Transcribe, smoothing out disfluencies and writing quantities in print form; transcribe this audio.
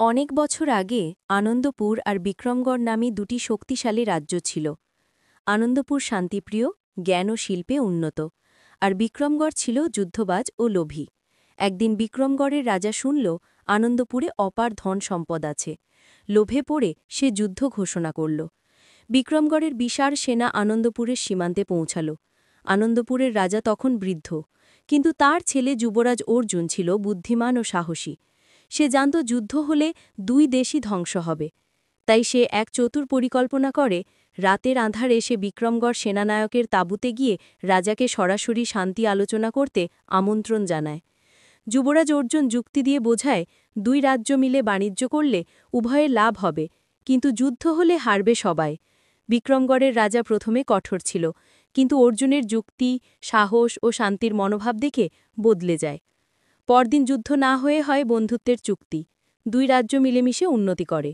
অনেক বছর আগে আনন্দপুর আর বিক্রমগড় নামে দুটি শক্তিশালী রাজ্য ছিল। আনন্দপুর শান্তিপ্রিয়, জ্ঞান ও শিল্পে উন্নত, আর বিক্রমগড় ছিল যুদ্ধবাজ ও লোভী। একদিন বিক্রমগড়ের রাজা শুনল আনন্দপুরে অপার ধন সম্পদ আছে। লোভে পড়ে সে যুদ্ধ ঘোষণা করল। বিক্রমগড়ের বিশাল সেনা আনন্দপুরের সীমান্তে পৌঁছাল। আনন্দপুরের রাজা তখন বৃদ্ধ, কিন্তু তার ছেলে যুবরাজ অর্জুন ছিল বুদ্ধিমান ও সাহসী। সে জানত যুদ্ধ হলে দুই দেশই ধ্বংস হবে। তাই সে এক চতুর পরিকল্পনা করে। রাতের আঁধারে সে বিক্রমগড় সেনানায়কের তাঁবুতে গিয়ে রাজাকে সরাসরি শান্তি আলোচনা করতে আমন্ত্রণ জানায়। যুবরাজ অর্জুন যুক্তি দিয়ে বোঝায়, দুই রাজ্য মিলে বাণিজ্য করলে উভয়ের লাভ হবে, কিন্তু যুদ্ধ হলে হারবে সবাই। বিক্রমগড়ের রাজা প্রথমে কঠোর ছিল, কিন্তু অর্জুনের যুক্তি, সাহস ও শান্তির মনোভাব দেখে বদলে যায়। পরদিন যুদ্ধ না হয়ে হয় বন্ধুত্বের চুক্তি। দুই রাজ্য মিলেমিশে উন্নতি করে।